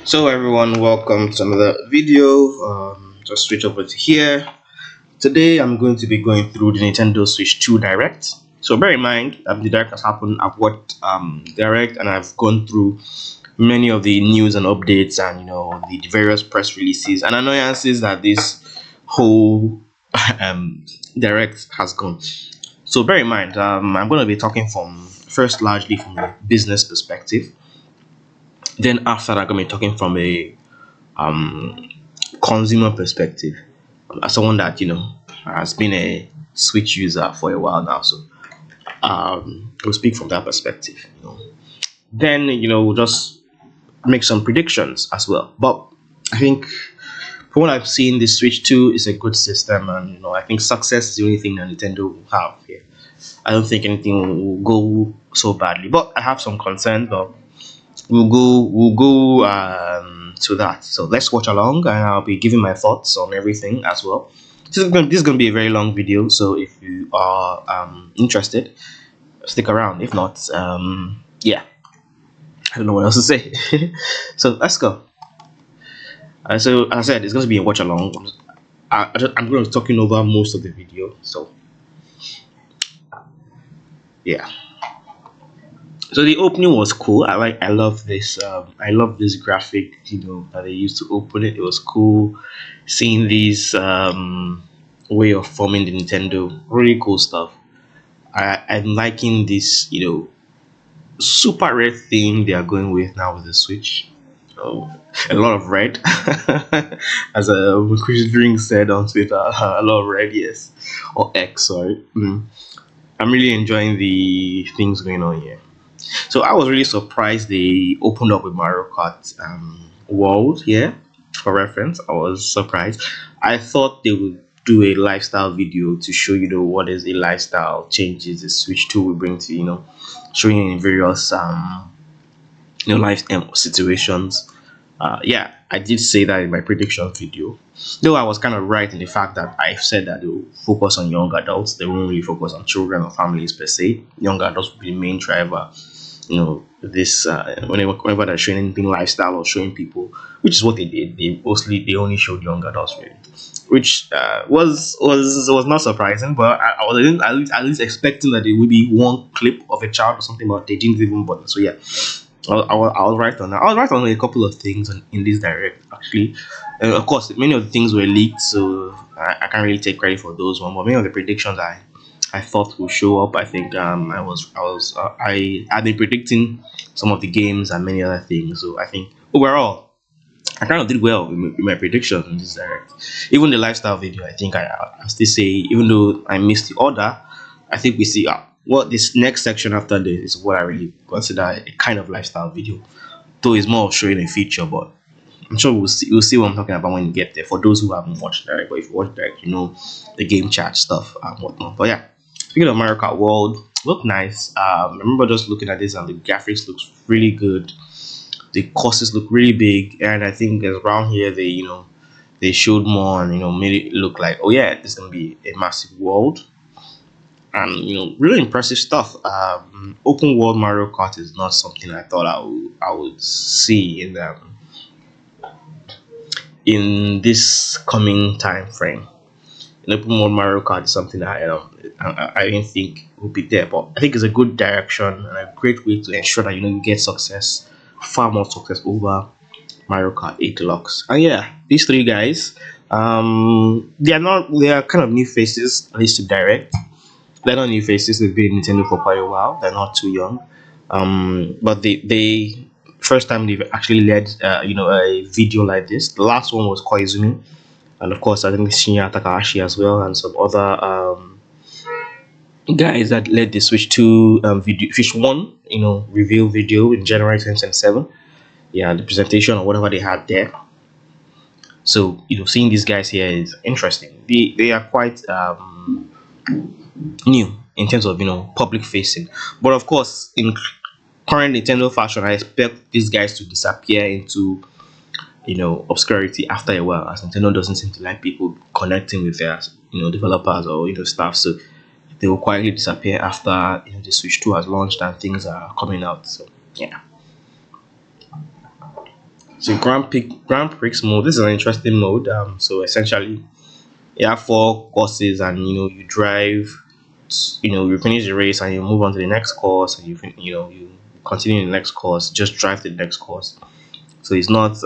So everyone, welcome to another video. Just switch over to here. Today I'm going to be going through the Nintendo Switch 2 Direct. So bear in mind, the Direct has happened. I've watched Direct and I've gone through many of the news and updates and the various press releases and annoyances that this whole um, Direct has gone. So bear in mind, I'm going to be talking from first largely from a business perspective. Then after that, I'm going to be talking from a um consumer perspective, as someone that has been a switch user for a while now. So we'll speak from that perspective. Then we'll just make some predictions as well. But I think from what I've seen, the Switch 2 is a good system, and I think success is the only thing that Nintendo will have here. I don't think anything will go so badly, but I have some concerns. But we'll go to that. So let's watch along, and I'll be giving my thoughts on everything as well. This is going to be a very long video, so if you are interested, stick around. If not, yeah, I don't know what else to say. So let's go. So as I said, it's going to be a watch along. I'm going to be talking over most of the video, so yeah. So the opening was cool. I love this graphic, that they used to open it. It was cool seeing these way of forming the Nintendo. Really cool stuff. I'm liking this, super red theme they are going with now with the Switch. So a lot of red, as Chris Drink said on Twitter, a lot of red, yes, or X, sorry. I'm really enjoying the things going on here. So I was really surprised they opened up with Mario Kart World here for reference. I was surprised. I thought they would do a lifestyle video to show what is the lifestyle changes the Switch 2 will bring to showing in various life situations. Yeah, I did say that in my prediction video. Though I was kind of right in the fact that I said that they will focus on young adults. They won't really focus on children or families per se. Young adults will be the main driver. This whenever they're showing anything lifestyle or showing people, which is what they did. They only showed young adults, really, which was not surprising. But I was at least expecting that there would be one clip of a child or something, but they didn't even bother. So yeah, I was right on that. I was right on a couple of things in this direct actually. Of course, many of the things were leaked, so I can't really take credit for those one. But many of the predictions I thought will show up. I think I had been predicting some of the games and many other things. So I think overall I kind of did well with my predictions in this direct. Even the lifestyle video, I think I still say, even though I missed the order, I think we see what this next section after this is what I really consider a kind of lifestyle video. Though it's more of showing a feature, but I'm sure we'll see what I'm talking about when you get there. For those who haven't watched direct, but if you watch direct, the game chat stuff and whatnot. But yeah, speaking of Mario Kart World, look nice. I remember just looking at this and the graphics looks really good. The courses look really big, and I think around here they showed more and made it look like, oh yeah, this is gonna be a massive world and really impressive stuff. Open world Mario Kart is not something I thought I would see in this coming time frame. An open world Mario Kart is something that I didn't think would be there, but I think it's a good direction and a great way to ensure that you get success, far more success over Mario Kart 8 Deluxe. And yeah, these three guys, they are kind of new faces, at least to direct. They're not new faces. They've been in Nintendo for quite a while. They're not too young. But they first time they've actually led a video like this. The last one was Koizumi, and of course I think Shinya Takahashi as well, and some other guys that led the Switch 2 video, Fish 1 reveal video in January 2027. Yeah, the presentation or whatever they had there. So seeing these guys here is interesting. They are quite new in terms of public facing, but of course in current Nintendo fashion, I expect these guys to disappear into obscurity after a while, as Nintendo doesn't seem to like people connecting with their developers or staff. So they will quietly disappear after the Switch 2 has launched and things are coming out. So yeah. So Grand Prix mode. This is an interesting mode. So essentially, you have four courses, and you drive. You finish the race, and you move on to the next course, and you continue the next course. Just drive to the next course. So it's not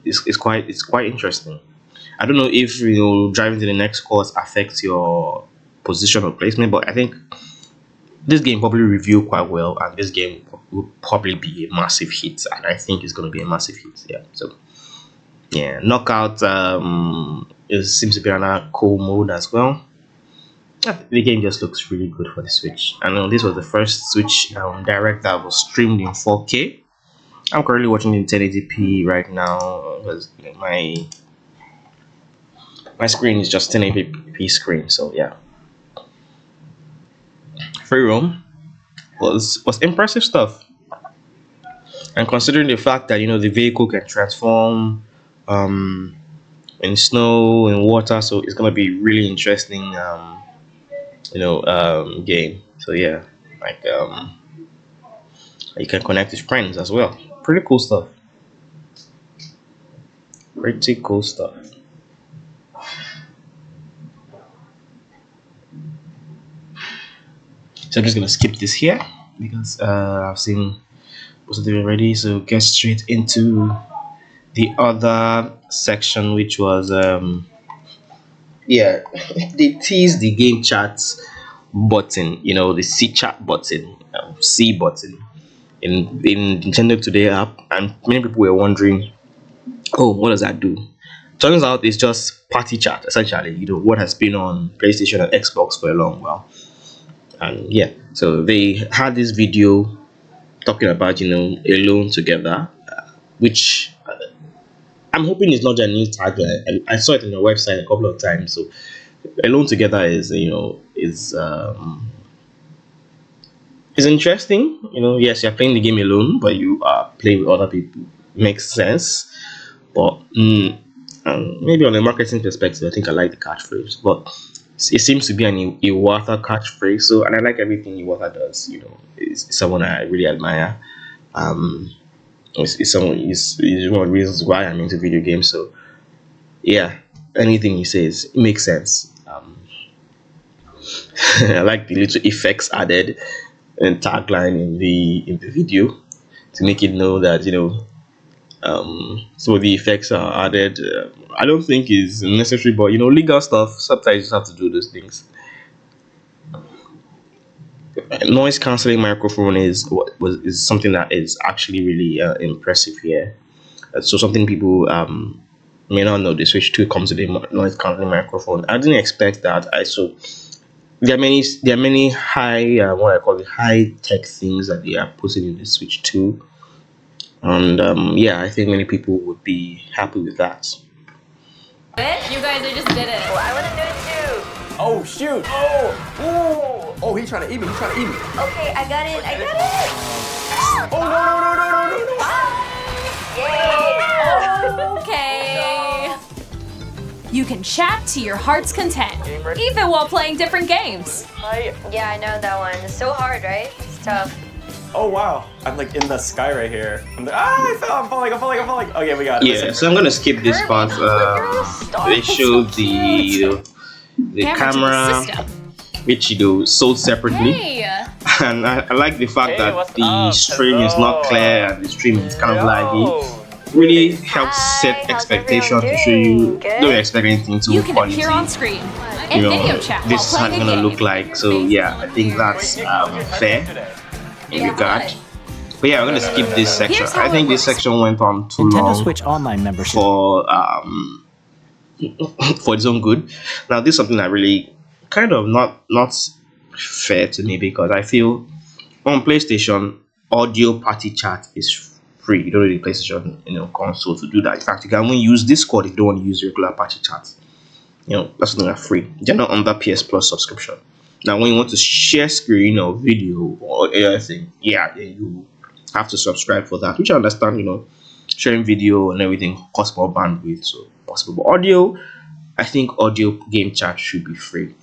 it's quite interesting. I don't know if driving to the next course affects your position or placement, but I think this game probably reviewed quite well, and this game will probably be a massive hit, and I think it's going to be a massive hit. Yeah. So yeah, knockout it seems to be another cool mode as well. Yeah, the game just looks really good for the Switch. I know this was the first Switch direct that was streamed in 4K. I'm currently watching in 1080p right now because my screen is just 1080p screen. So yeah, free roam was impressive stuff. And considering the fact that the vehicle can transform um in snow and water, so it's gonna be really interesting game. So yeah, like you can connect with friends as well. Pretty cool stuff. Pretty cool stuff. So I'm just gonna skip this here because I've seen most of them already. So get straight into the other section, which was yeah, they teased the game chat button, the C chat button, C button in Nintendo Today app, and many people were wondering, oh, what does that do? Turns out it's just party chat essentially. What has been on PlayStation and Xbox for a long while, and yeah, so they had this video talking about alone together, which I'm hoping it's not their new tagline. I saw it on their website a couple of times. So alone together is interesting. Yes, you're playing the game alone, but you are playing with other people. Makes sense. But maybe on a marketing perspective, I think I like the catchphrase. But it seems to be an Iwata catchphrase. So, and I like everything Iwata does. It's someone I really admire. Um, is one of the reasons why I'm into video games. So yeah, anything he says, it makes sense. I like the little effects added and tagline in the video to make it know that so the effects are added. I don't think is necessary, but legal stuff. Sometimes you just have to do those things. Noise cancelling microphone is something that is actually really impressive here. So something people may not know. The Switch 2 comes with a noise cancelling microphone. I didn't expect that. There are many high what I call it high tech things that they are putting in the Switch 2, and yeah, I think many people would be happy with that. You guys are just did it. Well, I want to do it too. Oh shoot! Oh, he's trying to eat me. Okay, I got it. Oh no! Yay! Okay. You can chat to your heart's content, even while playing different games. Yeah, I know that one. It's so hard, right? It's tough. Oh wow! I'm like in the sky right here. I fell. I'm falling. Okay, we got it. Yeah, so I'm gonna skip this part. They showed the camera, which sold separately. Hey. And I like the fact Hey, that what's the up? stream is not clear and the stream is kind of laggy. Really helps set Hi, how's expectation everyone to show you doing? Good? don't expect anything too You can quality. appear on screen and video chat This is while how it's playing a gonna game. look like. So yeah, I think that's fair in regard. But yeah, I'm gonna skip this section. Here's how I think it this works. section went on too Nintendo long Switch Online membership. for for its own good. Now this is something that really kind of not fair to me, because I feel on PlayStation audio party chat is free. You don't need a PlayStation console to do that. In fact, you can only use Discord if you don't want to use regular party chat. That's something that's free. They're not on that PS Plus subscription. Now when you want to share screen or video or anything, yeah, you have to subscribe for that, which I understand. Sharing video and everything costs more bandwidth, so possible. But audio, I think audio game chat should be free.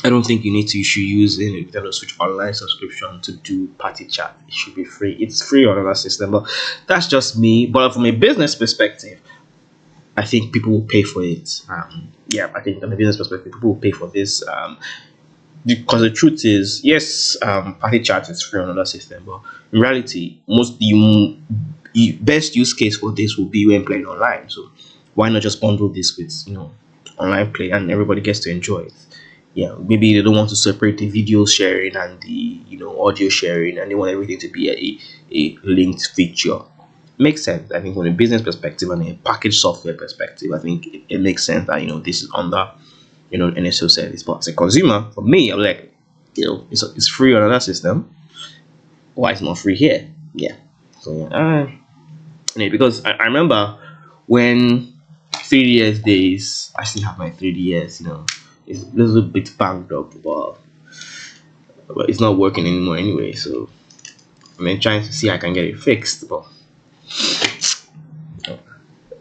I don't think you should use a Nintendo Switch online subscription to do party chat. It should be free. It's free on other system, but that's just me. But from a business perspective, I think people will pay for it. Yeah, I think from a business perspective, people will pay for this. Because the truth is, yes, party chat is free on another system, but in reality, most you best use case for this will be when playing online. So why not just bundle this with online play and everybody gets to enjoy it? Yeah, maybe they don't want to separate the video sharing and the audio sharing, and they want everything to be a linked feature. Makes sense. I think from a business perspective and a package software perspective, I think it makes sense that this is under NSO service. But as a consumer, for me, I'm like, it's free on another system. Why it's not free here? Yeah. So yeah. Anyway, because I remember when 3DS days, I still have my 3DS. It's a little bit banged up, but it's not working anymore anyway. So I'm trying to see how I can get it fixed. But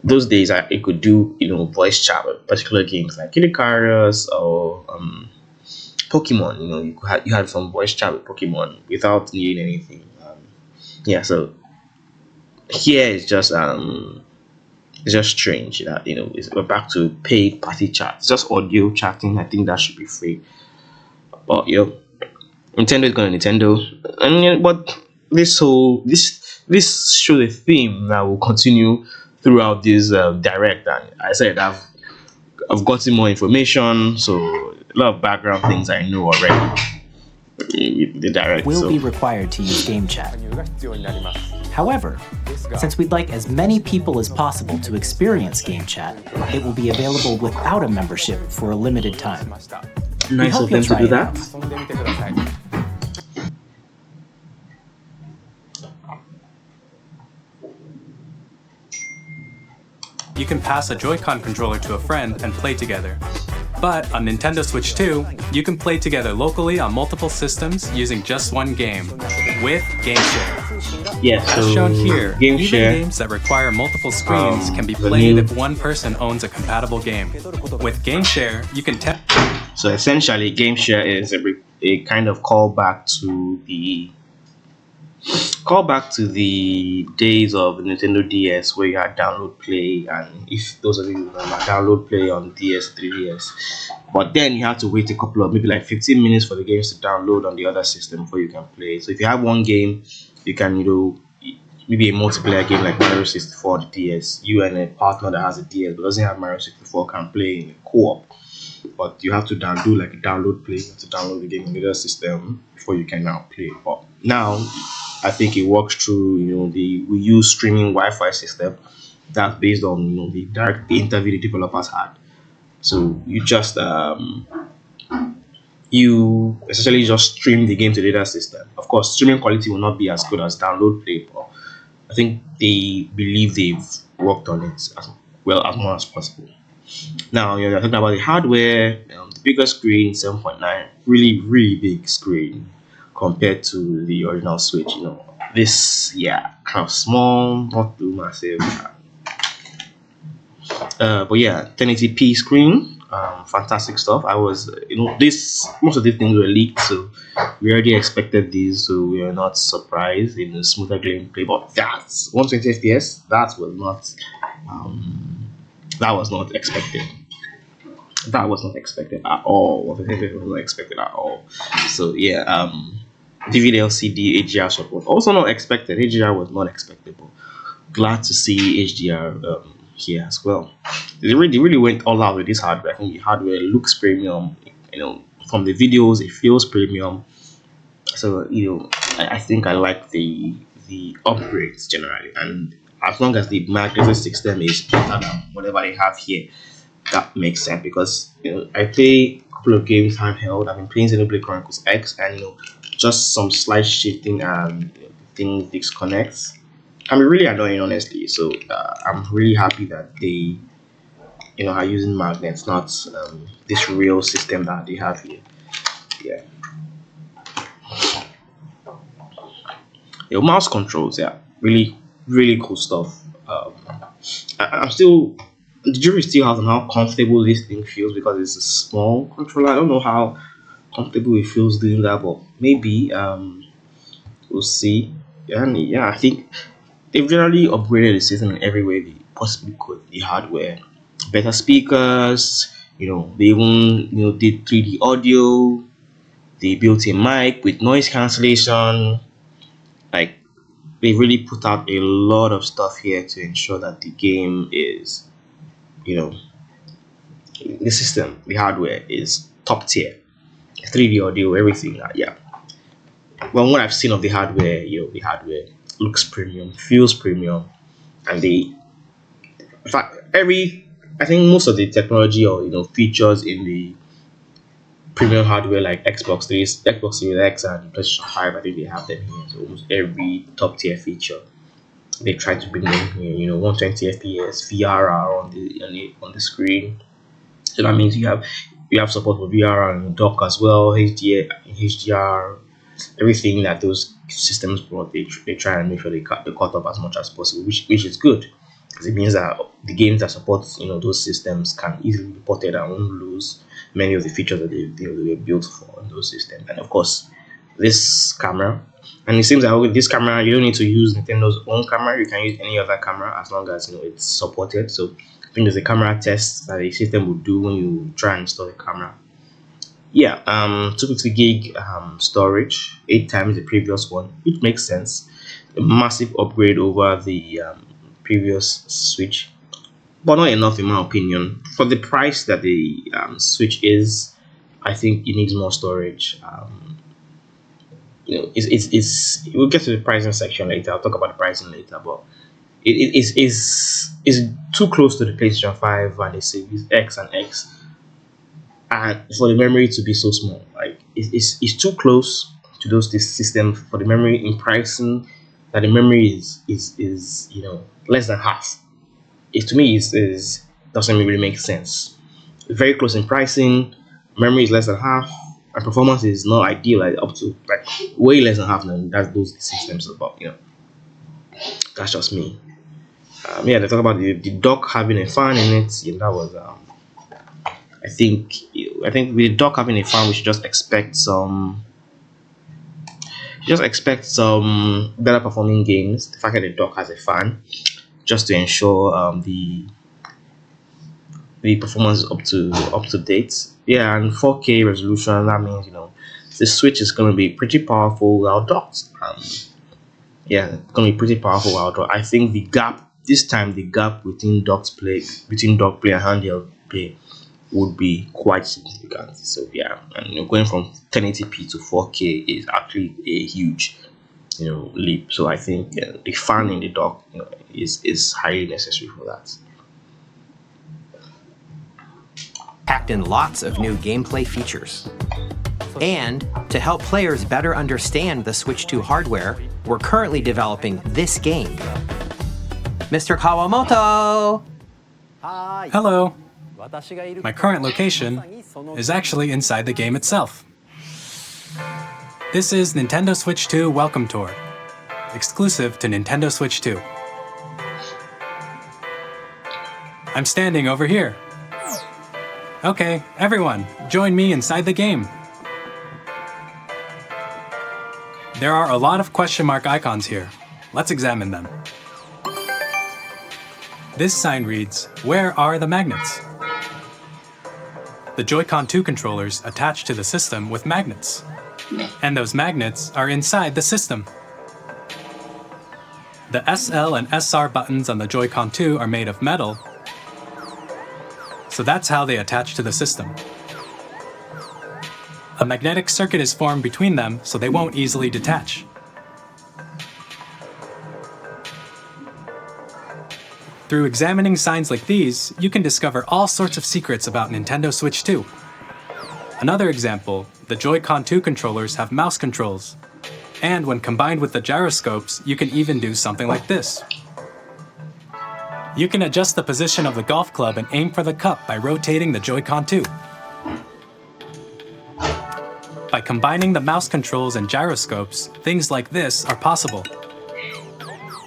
those days, I could do voice chat with particular games like Kitty Carriers or Pokemon. You had some voice chat with Pokemon without needing anything. Yeah, so here it's just strange that we're back to paid party chat. It's just audio chatting. I think that should be free. But Nintendo is gonna Nintendo, and but this shows a theme that will continue throughout this direct. And I said I've gotten more information, so a lot of background things I know already with the direct. Will so. be required to use game chat. However, since we'd like as many people as possible to experience game chat, it will be available without a membership for a limited time. Nice of them to do that. You can pass a Joy-Con controller to a friend and play together. But on Nintendo Switch 2, you can play together locally on multiple systems using just one game, with Game Share. Yeah, so As shown here, Game even Share, games that require multiple screens can be played if one person owns a compatible game. With Game Share, you can So essentially, Game Share is a kind of callback to the days of the Nintendo DS where you had download play, and if those of you remember, download play on DS, 3DS. But then you have to wait a couple of maybe like 15 minutes for the games to download on the other system before you can play. So if you have one game, you can maybe a multiplayer game like Mario 64 on the DS. You and a partner that has a DS but doesn't have Mario 64 can play in a co-op. But you have to do like a download play. You have to download the game on the other system before you can now play. But now I think it works through we use streaming Wi-Fi system that's based on the direct interview the developers had. So you just you essentially just stream the game to the data system. Of course, streaming quality will not be as good as download play, but I think they believe they've worked on it as well as much as possible. Now you're talking about the hardware, the bigger screen, 7.9, really big screen compared to the original Switch. This kind of small, not too massive. But yeah, 1080p screen, fantastic stuff. I was, most of these things were leaked, so we already expected these, so we are not surprised in the smoother gameplay. But that's 120 FPS. That was not expected. That was not expected at all. Was not expected at all. So yeah, DVD LCD HDR support also not expected. HDR was not expected, but glad to see HDR here as well. They really went all out with this hardware. I think the hardware looks premium. From the videos, it feels premium. So I think I like the upgrades generally, and as long as the magnetic system is better than whatever they have here, that makes sense. Because I play a couple of games handheld. I've been playing Xenoblade Chronicles X, and just some slight shifting and things disconnects can be really annoying, honestly. So I'm really happy that they are using magnets, not this real system that they have here. Yeah. Your mouse controls, really cool stuff. I'm still, the jury still has on how comfortable this thing feels because it's a small controller. I don't know how comfortable it feels doing that, but maybe we'll see. And yeah, I think they've generally upgraded the system in every way they possibly could. The hardware, better speakers, they even did 3D audio. They built a mic with noise cancellation. Like they really put out a lot of stuff here to ensure that the game is, you know, the system, the hardware is top tier. 3D audio, everything. Yeah. Well, what I've seen of the hardware, the hardware looks premium, feels premium, and in fact, I think most of the technology or features in the premium hardware like Xbox Series X and PlayStation 5, I think they have them here. So almost every top tier feature they try to bring them here. 120 FPS, VRR on the screen. So that means you have support for VR and dock as well, HDR, everything that those systems brought. They try and make sure they cut off as much as possible, which is good, because it means that the games that support those systems can easily be ported and won't lose many of the features that they were built for in those systems. And of course, this camera. And it seems that with this camera, you don't need to use Nintendo's own camera. You can use any other camera as long as it's supported. So I think there's a camera test that the system will do when you try and install the camera. Yeah, 250 gig storage, 8 times the previous one, which makes sense. A massive upgrade over the previous Switch, but not enough in my opinion. For the price that the Switch is, I think it needs more storage. It's we'll get to the pricing section later. I'll talk about the pricing later, but it is too close to the PlayStation 5 and the Series X and X, and for the memory to be so small. Like it's too close to those systems for the memory in pricing, that the memory is less than half. It to me is doesn't really make sense. Very close in pricing, memory is less than half, and performance is not ideal, like up to way less than half. Now that's those systems about. That's just me. They talk about the dock having a fan in it. That was I think with the dock having a fan, we should just expect some better performing games. The fact that the dock has a fan, just to ensure the performance is up to date. Yeah, and 4K resolution. That means the Switch is going to be pretty powerful while docked. Yeah, it's going to be pretty powerful while docked. I think the gap between dock play and handheld play would be quite significant. So yeah, and going from 1080p to 4K is actually a huge leap. So I think the fan in the dock is highly necessary for that. Packed in lots of new gameplay features. And to help players better understand the Switch 2 hardware, we're currently developing this game. Mr. Kawamoto! Hello. My current location is actually inside the game itself. This is Nintendo Switch 2 Welcome Tour, exclusive to Nintendo Switch 2. I'm standing over here. Okay, everyone, join me inside the game. There are a lot of question mark icons here. Let's examine them. This sign reads, "Where are the magnets?" The Joy-Con 2 controllers attach to the system with magnets, and those magnets are inside the system. The SL and SR buttons on the Joy-Con 2 are made of metal, so that's how they attach to the system. A magnetic circuit is formed between them so they won't easily detach. Through examining signs like these, you can discover all sorts of secrets about Nintendo Switch 2. Another example, the Joy-Con 2 controllers have mouse controls. And when combined with the gyroscopes, you can even do something like this. You can adjust the position of the golf club and aim for the cup by rotating the Joy-Con 2. By combining the mouse controls and gyroscopes, things like this are possible.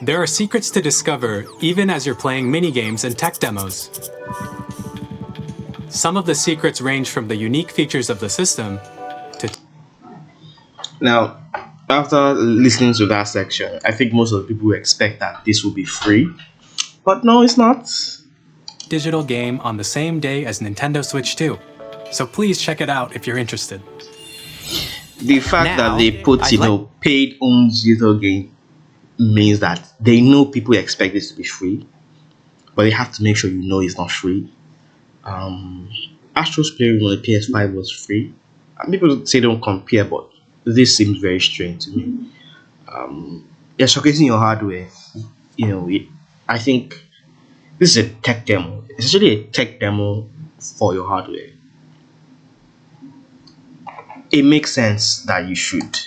There are secrets to discover even as you're playing minigames and tech demos. Some of the secrets range from the unique features of the system to Now, after listening to that section, I think most of the people expect that this will be free, but no, it's not. Digital game on the same day as Nintendo Switch 2. So please check it out if you're interested. The fact that Now, they put, I'd like- paid owned digital game means that they know people expect this to be free, but they have to make sure it's not free. Astro's Playroom on the PS5 was free. And people say don't compare, but this seems very strange to me. You're showcasing your hardware. I think this is a tech demo. It's actually a tech demo for your hardware. It makes sense that you should,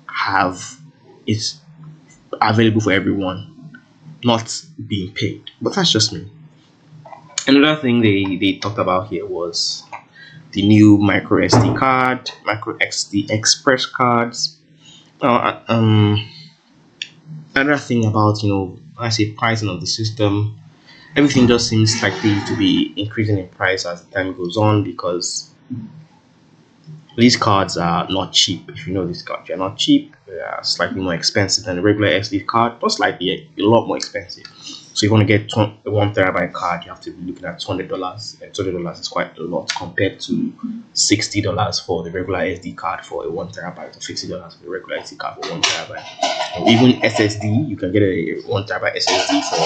have it available for everyone, not being paid. But that's just me. Another thing they talked about here was the new micro SD card, micro SD express cards. Another thing about I say pricing of the system, everything just seems likely to be increasing in price as time goes on because these cards are not cheap. If you know these cards, they're not cheap. They are slightly more expensive than a regular SD card, but slightly a lot more expensive. So if you want to get a 1 terabyte card, you have to be looking at $200, and $200 is quite a lot compared to $60 for the regular SD card for a 1 terabyte, or $50 for the regular SD card for 1 terabyte. Or even SSD, you can get a 1 terabyte SSD for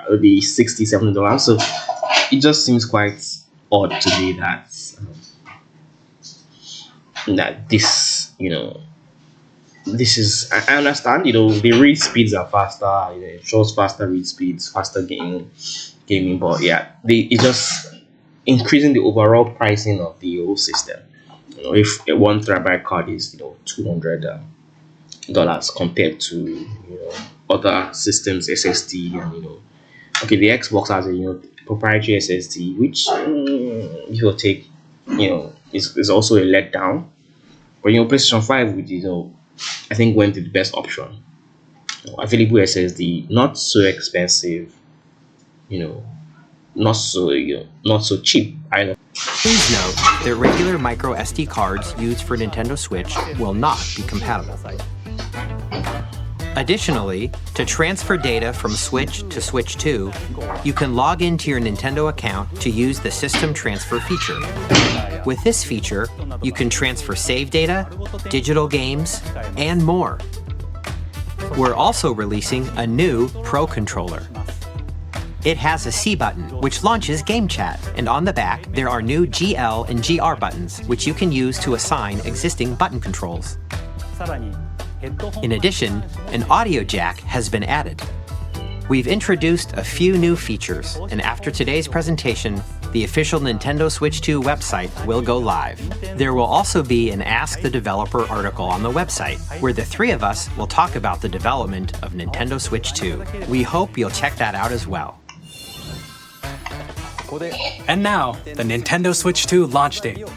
it'll be $60, $70. So it just seems quite odd to me that this is, I understand, the read speeds are faster, it shows faster read speeds, faster gaming, but yeah, it's just increasing the overall pricing of the whole system. If a 1 terabyte card is $200 compared to other systems SSD, and okay, the Xbox has a proprietary SSD, which give or take, is also a letdown. But PlayStation 5 with I think went with the best option. Available SSD, not so expensive, not so cheap either. Please note that regular micro SD cards used for Nintendo Switch will not be compatible. Additionally, to transfer data from Switch to Switch 2, you can log into your Nintendo account to use the System Transfer feature. With this feature, you can transfer save data, digital games, and more. We're also releasing a new Pro controller. It has a C button, which launches Game Chat, and on the back, there are new GL and GR buttons, which you can use to assign existing button controls. In addition, an audio jack has been added. We've introduced a few new features, and after today's presentation, the official Nintendo Switch 2 website will go live. There will also be an Ask the Developer article on the website, where the three of us will talk about the development of Nintendo Switch 2. We hope you'll check that out as well. And now, the Nintendo Switch 2 launch date.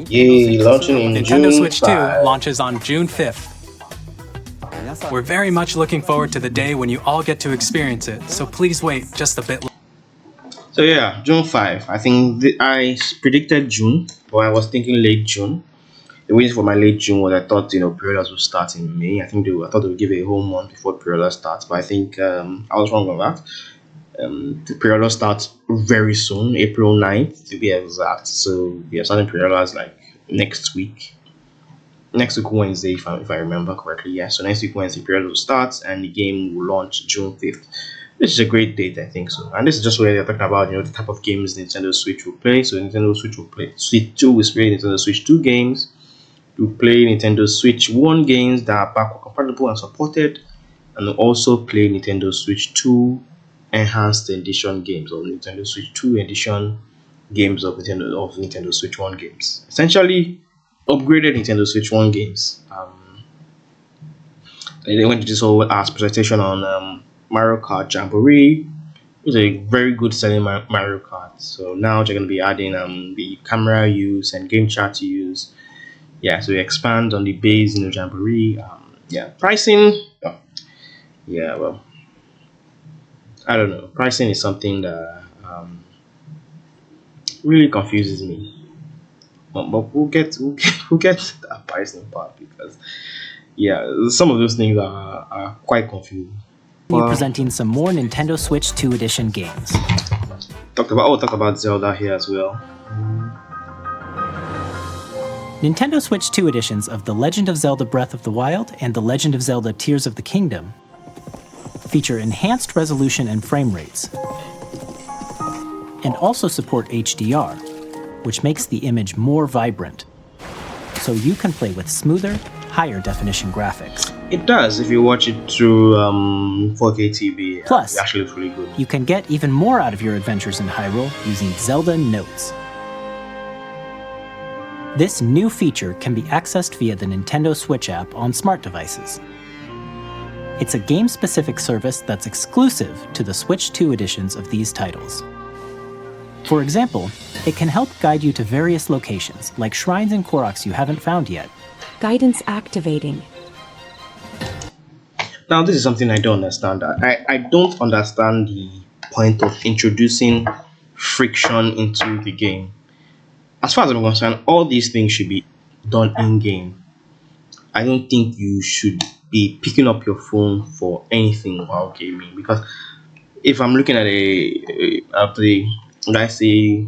Yay, launching in Nintendo June Switch 2 5. launches on June 5th. We're very much looking forward to the day when you all get to experience it, so please wait just a bit. So yeah, June 5. I think I predicted June, but I was thinking late June. The reason for my late June was I thought pre-orders would start in May. I thought they would give a whole month before pre-order starts, but I think I was wrong on that. The pre-order starts very soon, April 9th to be exact. So we are starting pre-orders like next week Wednesday, if I remember correctly. Yeah, so next week Wednesday pre-order will start and the game will launch June 5th. This is a great date, I think so. And this is just where they're talking about the type of games Nintendo Switch will play. So Nintendo Switch will play Switch 2 will play Nintendo Switch 2 games. You play Nintendo Switch 1 games that are backward compatible and supported, and also play Nintendo Switch 2 enhanced edition games, or Nintendo Switch 2 edition games of Nintendo Switch 1 games. Essentially, upgraded Nintendo Switch 1 games. They went to this whole presentation on Mario Kart Jamboree. It was a very good selling Mario Kart. So now they're going to be adding the camera use and game chat to use. Yeah, so we expand on the base Jamboree. Pricing. Well, I don't know. Pricing is something that really confuses me, but we'll get to that pricing part because yeah, some of those things are quite confusing. Presenting some more Nintendo Switch 2 Edition games. Talk about Zelda here as well. Nintendo Switch 2 editions of The Legend of Zelda Breath of the Wild and The Legend of Zelda Tears of the Kingdom feature enhanced resolution and frame rates, and also support HDR, which makes the image more vibrant, so you can play with smoother, higher definition graphics. It does if you watch it through 4K TV. Plus, it actually looks really good. You can get even more out of your adventures in Hyrule using Zelda Notes. This new feature can be accessed via the Nintendo Switch app on smart devices. It's a game-specific service that's exclusive to the Switch 2 editions of these titles. For example, it can help guide you to various locations, like shrines and Koroks you haven't found yet. Guidance activating. Now, this is something I don't understand. I don't understand the point of introducing friction into the game. As far as I'm concerned, all these things should be done in-game. I don't think you should be picking up your phone for anything while gaming, because if I'm looking at let's say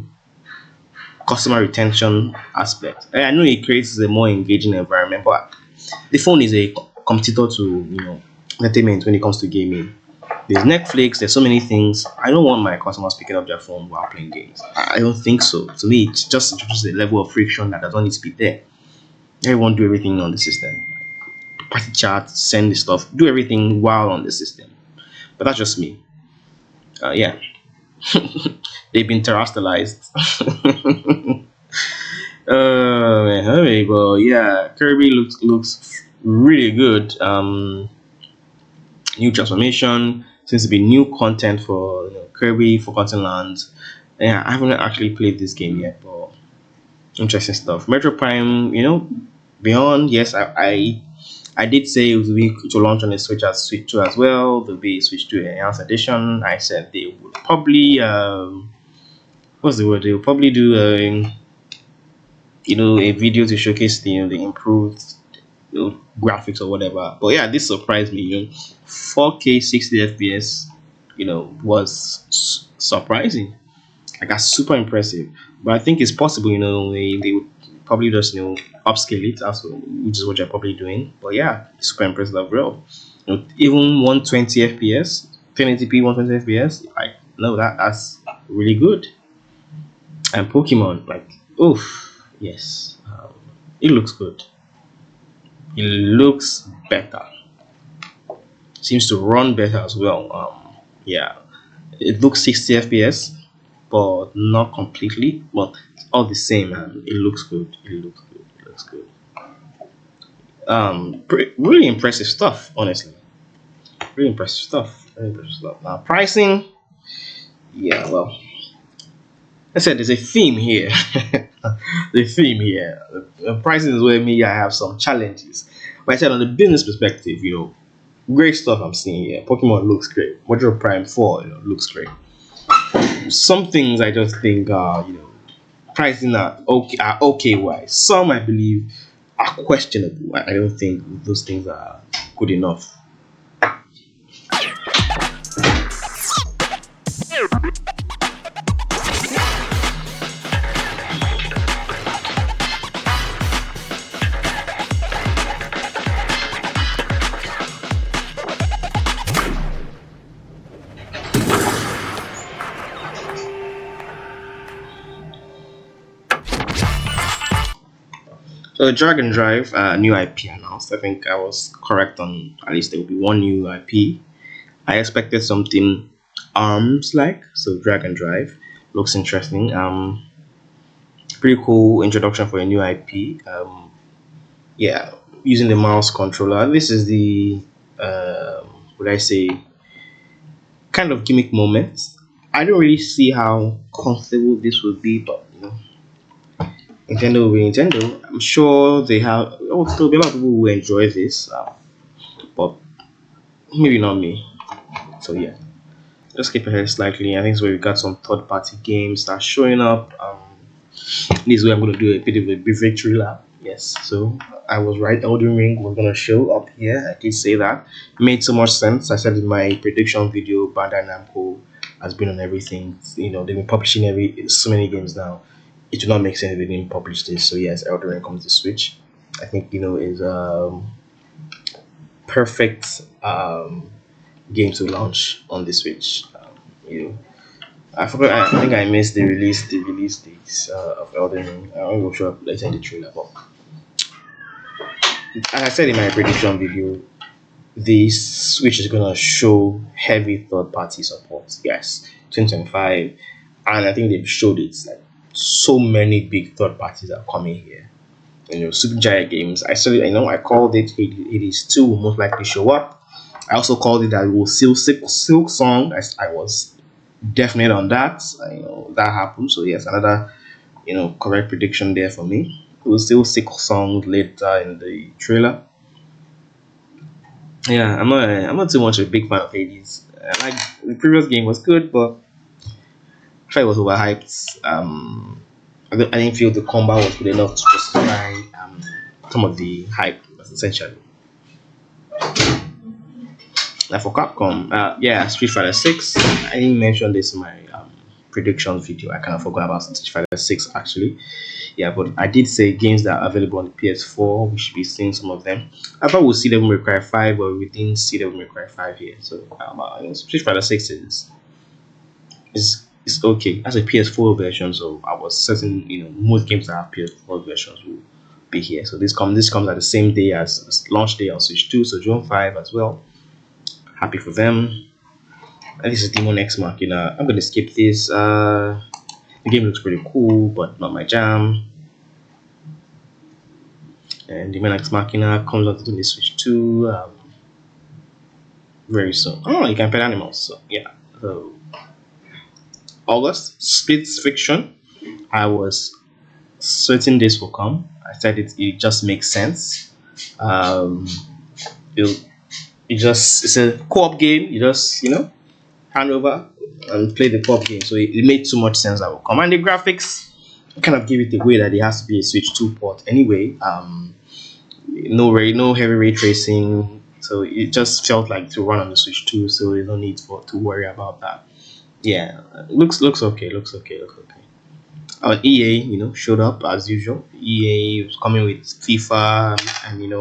customer retention aspect, I know it creates a more engaging environment, but the phone is a competitor to entertainment when it comes to gaming. There's Netflix, there's so many things. I don't want my customers picking up their phone while playing games. I don't think so. To me, it's just a level of friction that doesn't need to be there. Everyone do everything on the system. Party chat, send the stuff, do everything while on the system. But that's just me. Yeah. They've been terrestrialized. There we go. Yeah, Kirby looks really good. New transformation, seems to be new content for Kirby, Forgotten Lands. Yeah, I haven't actually played this game yet, but interesting stuff. Metro Prime, Beyond. Yes, I did say it would be to launch on the Switch 2 as well. There'll be Switch 2 Enhanced Edition. I said they would probably what's the word? They'll probably do a video to showcase the improved graphics or whatever. But yeah, this surprised me. 4K 60 FPS, was surprising. Like, that's super impressive. But I think it's possible, they would probably just upscale it, also, which is what you're probably doing. But yeah, super impressive overall. Even 120 FPS, 1080p 120 FPS, that's really good. And Pokemon, yes, it looks good. It looks better. Seems to run better as well. Yeah, it looks 60 FPS, but not completely. But it's all the same, and it looks good. It looks good. Really impressive stuff, honestly. Really impressive stuff. Now, pricing. Yeah, well, I said there's a theme here. The pricing is where I have some challenges. But I said on the business perspective, great stuff I'm seeing here. Pokemon looks great. Metro Prime 4, looks great. Some things I just think are, pricing are okay wise. Some I believe are questionable. I don't think those things are good enough. So Dragon Drive, new IP announced. I think I was correct on at least there will be one new IP. I expected something ARMS-like, so Dragon Drive looks interesting. Pretty cool introduction for a new IP. Yeah, using the mouse controller. This is the would I say kind of gimmick moment. I don't really see how comfortable this would be, but Nintendo will be Nintendo. I'm sure there'll be a lot of people who will enjoy this, but maybe not me. So yeah, just skip ahead slightly. I think it's where we got some third-party games that are showing up. This is where I'm going to do a bit of a brief victory lap. Yes, so I was right. Elden Ring was going to show up here. I did say that. It made so much sense. I said in my prediction video, Bandai Namco has been on everything. They've been publishing so many games now. It would not make sense if they didn't publish this. So yes, Elden Ring comes to Switch. I think is perfect game to launch on the Switch. I forgot. I think I missed the release dates of Elden Ring. I will show up later in the trailer. But as I said in my prediction video, the Switch is gonna show heavy third-party support. Yes, 2025, and I think they've showed it. Like so many big third parties are coming here. Super Giant Games. I said it. I called it. It is two will most likely show up. I also called it that we will see Silk Song. I was definite on that. That happened. So yes, another correct prediction there for me. We'll still Silk Song later in the trailer. Yeah, I'm not too much a big fan of Hades. Like the previous game was good, but I thought it was overhyped. I didn't feel the combat was good enough to justify some of the hype, essentially. Now for Capcom, Street Fighter 6. I didn't mention this in my predictions video. I kind of forgot about Street Fighter 6 actually. Yeah, but I did say games that are available on the PS4. We should be seeing some of them. I thought we'll see Devil May Cry 5, but we didn't see Devil May Cry 5 here. So Street Fighter 6 is okay as a PS4 version. So I was certain most games that have PS4 versions will be here. So this comes at the same day as launch day on Switch 2, so June 5 as well. Happy for them. And this is Demon X Machina. I'm gonna skip this. The game looks pretty cool, but not my jam. And Demon X Machina comes out to the Switch 2 very soon. Oh, you can pet animals. So yeah. So August, Split Fiction. I was certain this will come. I said it just makes sense. It's a co-op game. You just hand over and play the co-op game. So it made too much sense that will come. And the graphics kind of give it away that it has to be a Switch 2 port anyway. No heavy ray tracing. So it just felt like to run on the Switch 2. So there's no need to worry about that. Yeah, looks okay. EA, showed up as usual. EA was coming with FIFA and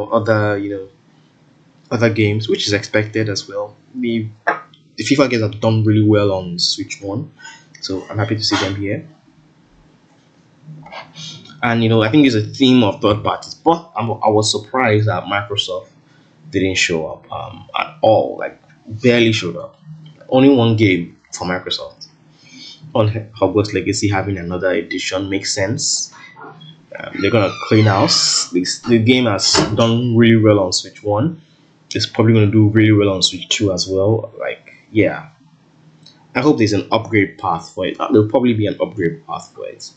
other games, which is expected as well. The FIFA games have done really well on Switch 1, so I'm happy to see them here. And I think it's a theme of third parties, but I was surprised that Microsoft didn't show up at all. Like barely showed up. Only one game for Microsoft. On Hogwarts Legacy having another edition makes sense. They're gonna clean house. The game has done really well on Switch 1. It's probably gonna do really well on Switch 2 as well. I hope there's an upgrade path for it. There'll probably be an upgrade path for it.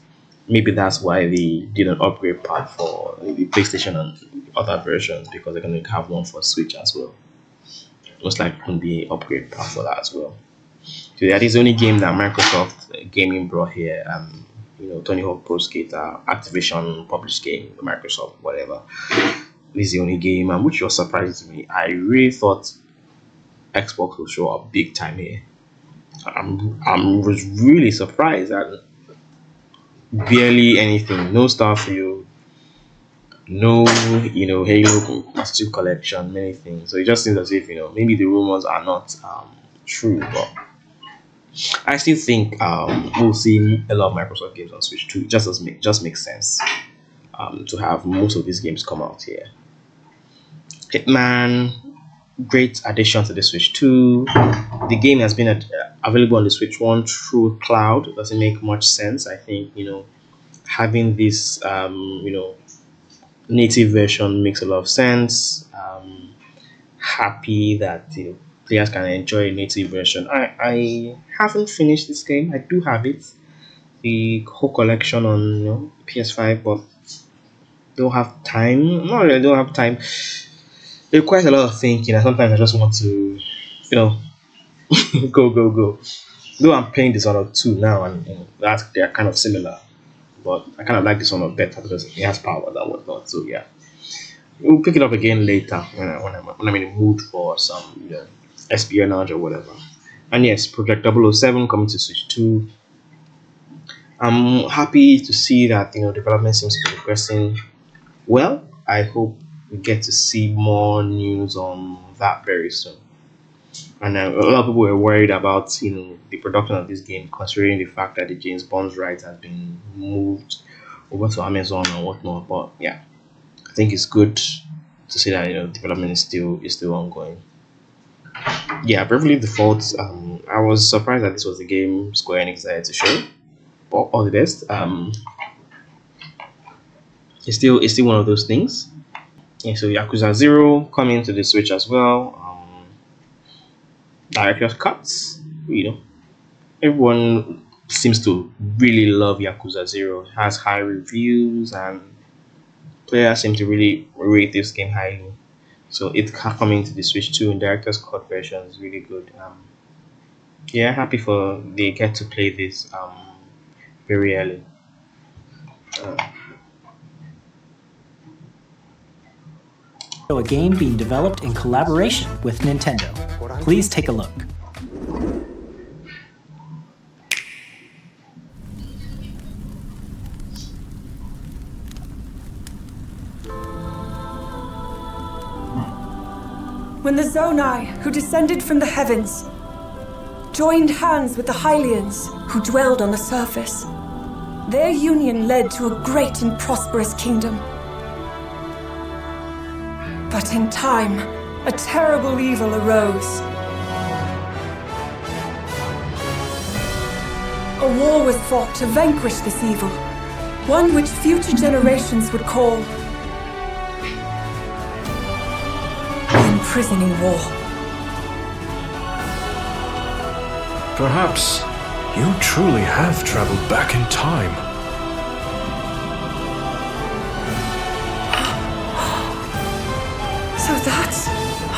Maybe that's why they did an upgrade path for the PlayStation and other versions, because they're gonna have one for Switch as well. Most likely going to be an upgrade path for that as well. So that is the only game that Microsoft Gaming brought here. Tony Hawk Pro Skater, Activision published game, Microsoft, whatever. This is the only game, which was surprising to me. I really thought Xbox will show up big time here. Was really surprised that barely anything. No Starfield, no Halo Master Collection, many things. So it just seems as if maybe the rumors are not true, but I still think we'll see a lot of Microsoft games on Switch 2. It just makes sense to have most of these games come out here. Hitman, great addition to the Switch 2. The game has been available on the Switch 1 through cloud. It doesn't make much sense. I think having this native version makes a lot of sense. Happy that players can enjoy a native version. I haven't finished this game. I do have it, the whole collection on PS5, but don't have time. Not really, don't have time. It requires a lot of thinking, and sometimes I just want to go. Though I'm playing Dishonored 2 now, and they're kind of similar. but I kind of like this one better because it has power and whatnot. So yeah, we'll pick it up again later when I'm in the mood for some espionage or whatever. And yes, Project 007 coming to Switch 2. I'm happy to see that development seems to be progressing well. I hope we get to see more news on that very soon. And a lot of people were worried about the production of this game, considering the fact that the James Bond's rights has been moved over to Amazon and whatnot. But yeah, I think it's good to see that development is still ongoing. Yeah, Bravely Default. I was surprised that this was the game Square Enix decided to show. But all the best. It's still one of those things. Yeah, so Yakuza Zero coming to the Switch as well. Director's cuts. Everyone seems to really love Yakuza Zero. It has high reviews and players seem to really rate this game highly. So it coming to the Switch 2 in director's cut version is really good. Yeah, happy for they get to play this very early. A game being developed in collaboration with Nintendo. Please take a look. When the Zonai, who descended from the heavens, joined hands with the Hylians, who dwelled on the surface, their union led to a great and prosperous kingdom. But in time, a terrible evil arose. A war was fought to vanquish this evil, one which future generations would call the Imprisoning War. Perhaps you truly have traveled back in time. So that's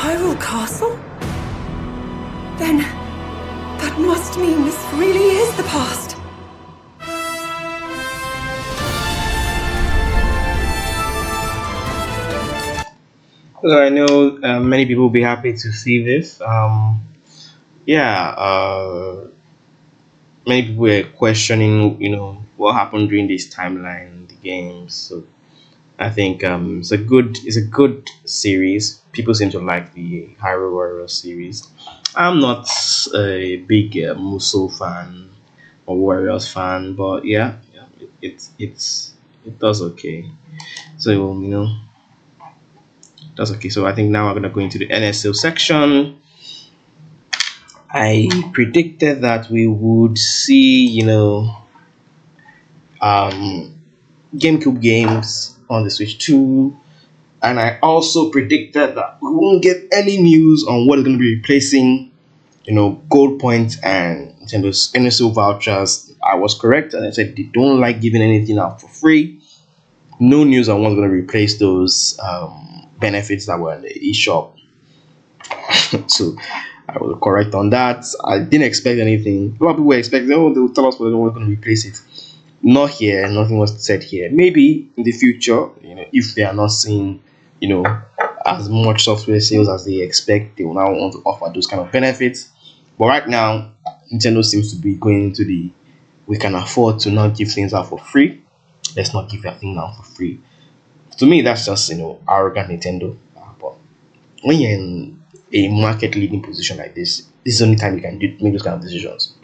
Hyrule Castle? Then that must mean this really is the past. So I know many people will be happy to see this. Yeah, many people were questioning, what happened during this timeline in the games. So I think it's a good series. People seem to like the Hyrule Warriors series. I'm not a big Musou fan or Warriors fan, but yeah, it does okay. So that's okay. So I think now I'm gonna go into the NSO section. I predicted that we would see, GameCube games on the Switch 2, and I also predicted that we won't get any news on what is going to be replacing, Gold Point and Nintendo's NSO vouchers. I was correct, and I said they don't like giving anything out for free. No news on what's going to replace those benefits that were in the eShop. So I was correct on that. I didn't expect anything. A lot of people were expecting, they'll tell us whether we're going to replace it. Not here, nothing was said here. Maybe in the future, if they are not seeing, as much software sales as they expect, they will now want to offer those kind of benefits. But right now, Nintendo seems to be going into we can afford to not give things out for free. Let's not give that thing out for free. To me, that's just arrogant Nintendo. But when you're in a market leading position like this is the only time you can make those kind of decisions.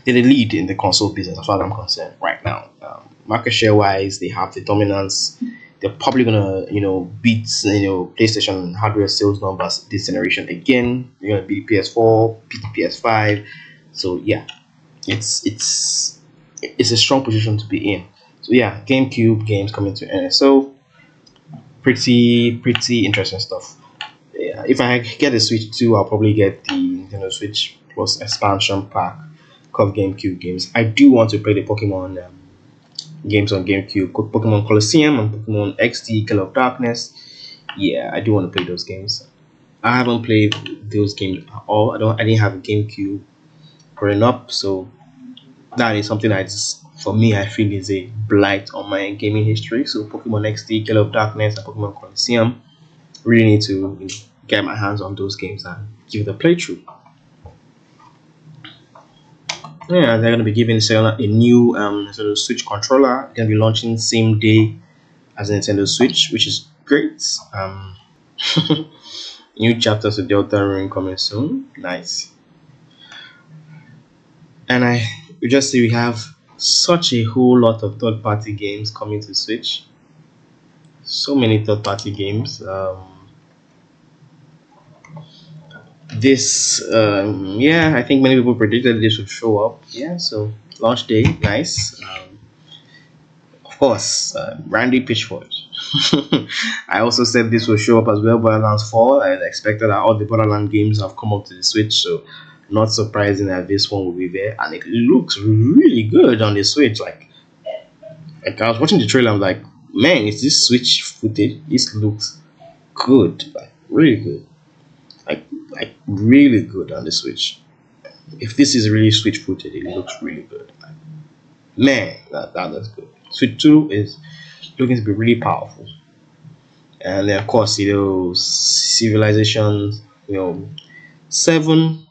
They're the lead in the console business as far as I'm concerned right now. Market share wise, they have the dominance. They're probably gonna beat PlayStation hardware sales numbers this generation again. They're gonna beat PS4, beat PS5. So yeah, it's a strong position to be in. So yeah, GameCube games coming to NSO. Pretty interesting stuff. Yeah, if I get a Switch 2, I'll probably get the Nintendo Switch Plus expansion pack of GameCube games. I do want to play the Pokemon games on GameCube, Pokemon Colosseum and Pokemon XD Color of Darkness. Yeah, I do want to play those games. I haven't played those games at all. I didn't have a GameCube growing up, so that is something that is, for me, I feel is a blight on my gaming history. So Pokemon XD, Gale of Darkness, and Pokemon Coliseum, really need to, get my hands on those games and give it a playthrough. Yeah, they're gonna be giving Sega a new Nintendo Switch controller. It's gonna be launching same day as a Nintendo Switch, which is great. New chapters of Delta Rune coming soon. Nice. And we just see we have such a whole lot of third party games coming to Switch. So many third party games. This yeah, I think many people predicted this would show up. Yeah, so launch day, nice. Of course, Randy Pitchford. I also said this will show up as well. Borderlands 4. I expected that all the Borderlands games have come up to the Switch, so not surprising that this one will be there. And it looks really good on the Switch. Like I was watching the trailer, I'm like, man, is this Switch footage? This looks good, like really good, like really good on the Switch. If this is really Switch footage, it looks really good. Like, man, that looks good. Switch 2 is looking to be really powerful. And then of course, Civilization, 7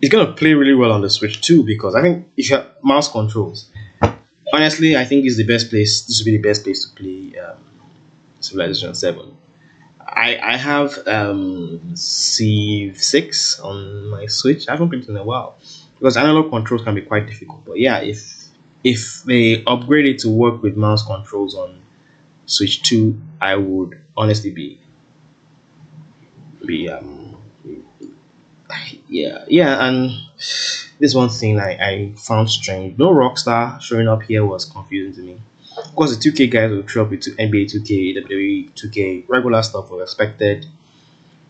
is gonna play really well on the Switch too, because I think if you have mouse controls, honestly, I think it's the best place. This would be the best place to play Civilization 7. I have C6 on my Switch. I haven't played it in a while because analog controls can be quite difficult. But yeah, if they upgrade it to work with mouse controls on Switch 2, I would honestly be yeah. And this one thing I found strange. No Rockstar showing up here was confusing to me. Of course, the 2K guys will show up with NBA 2K, WWE 2K, regular stuff was expected.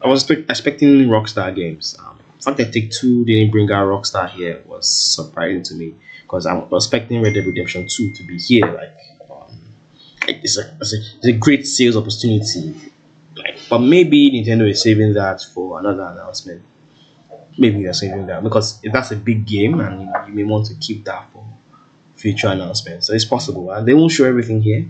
I was expecting Rockstar games. The fact that Take Two didn't bring out Rockstar here was surprising to me because I'm expecting Red Dead Redemption 2 to be here. Like it's a great sales opportunity. But maybe Nintendo is saving that for another announcement. Maybe they're saving that because if that's a big game and you may want to keep that for future announcements. So it's possible. And they won't show everything here.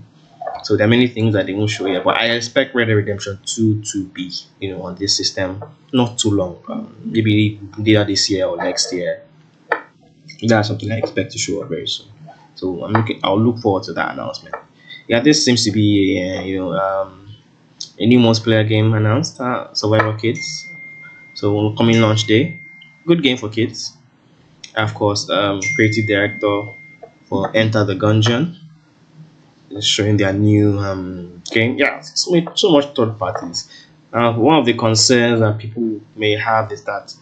So there are many things that they won't show here. But I expect Red Dead Redemption 2 to be, on this system not too long. Maybe later this year or next year. That's something I expect to show up very soon. So I'll look forward to that announcement. Yeah, this seems to be a new multiplayer game announced, Survivor Kids. So coming launch day, good game for kids. Of course, creative director for Enter the Gungeon is showing their new game. Yeah, so much third parties. One of the concerns that people may have is that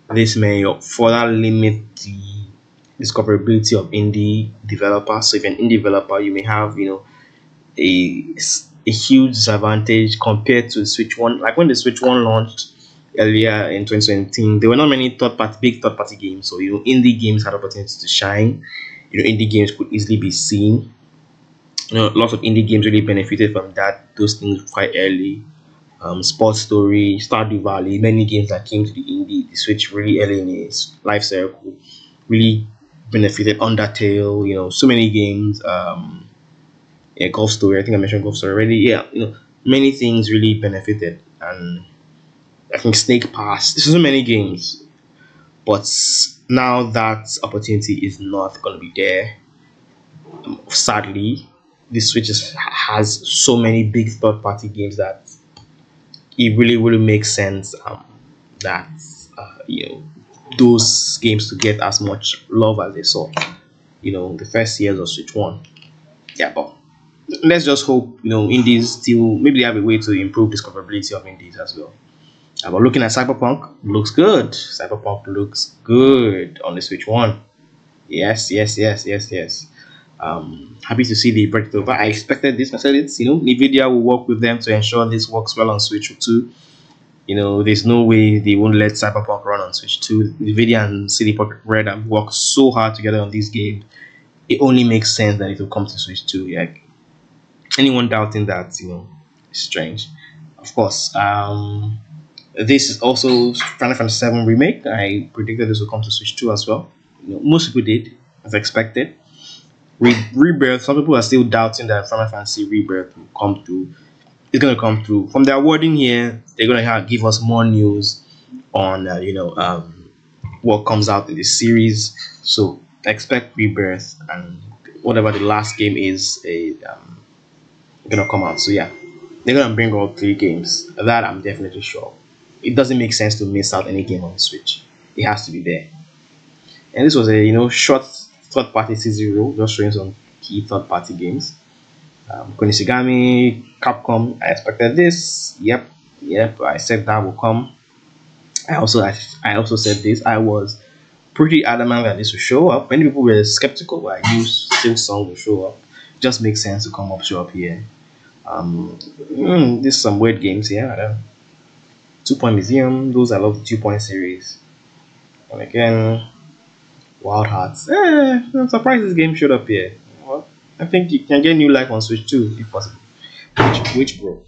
this may further limit the discoverability of indie developers. So if you're an indie developer, you may have a huge disadvantage compared to the Switch One. Like when the Switch One launched earlier in 2017, there were not many big third party games. So indie games had opportunities to shine. Indie games could easily be seen. Lots of indie games really benefited from that. Those things quite early. Sports Story, Stardew Valley, many games that came to the Switch really early in its life cycle, really benefited. Undertale, so many games. Yeah, Golf Story. I think I mentioned Golf Story already. Yeah, many things really benefited, and I think Snake Pass. There's so many games, but now that opportunity is not going to be there. Sadly, the Switch has so many big third-party games that it really makes sense that those games to get as much love as they saw. The first years of Switch One. Yeah, but let's just hope indies still maybe they have a way to improve discoverability of indies as well. But looking at Cyberpunk, looks good. Cyberpunk looks good on the Switch One. Yes. Happy to see the break over. I expected this. I said it's Nvidia will work with them to ensure this works well on Switch 2. There's no way they won't let Cyberpunk run on Switch 2. Nvidia and CD Projekt Red have worked so hard together on this game. It only makes sense that it will come to Switch 2. Yeah. Anyone doubting that, is strange. Of course, This is also Final Fantasy 7 remake. I predicted this will come to Switch 2 as well. Most people did, as expected. Rebirth. Some people are still doubting that Final Fantasy Rebirth will come through. It's gonna come through. From their wording here, they're gonna give us more news on what comes out in this series. So expect Rebirth and whatever the last game is gonna come out. So yeah, they're gonna bring all three games. That I'm definitely sure. It doesn't make sense to miss out any game on the Switch. It has to be there. And this was a short third party C0, just showing some key third party games. Konisigami, Capcom. I expected this. Yep. I said that will come. I also said this. I was pretty adamant that this will show up. Many people were skeptical, but I knew still some will show up. Just makes sense to show up here. There's some weird games here. I don't know. 2-Point Museum. Those I love the 2-Point series. And again, Wild Hearts. I'm surprised this game showed up here. Well, I think you can get new life on Switch 2 if possible. Which bro?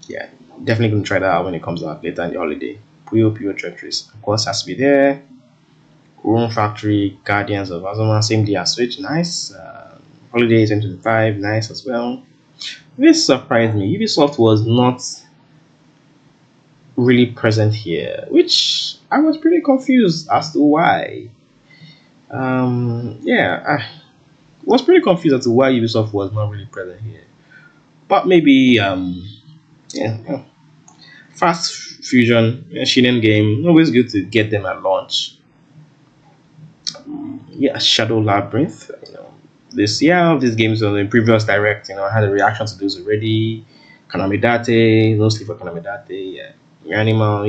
Yeah, definitely gonna try that out when it comes out later in the holiday. Puyo Treacherous, of course, has to be there. Rune Factory, Guardians of Azuma, same day as Switch, nice. Holiday 2025, nice as well. This surprised me. Ubisoft was not really present here, which I was pretty confused as to why. I was pretty confused as to why Ubisoft was not really present here. But maybe, Fast Fusion, Shinen game, always good to get them at launch. Shadow Labyrinth, these games on the previous direct, I had a reaction to those already. Kanamidate, no sleep for Kanamidate, Animal,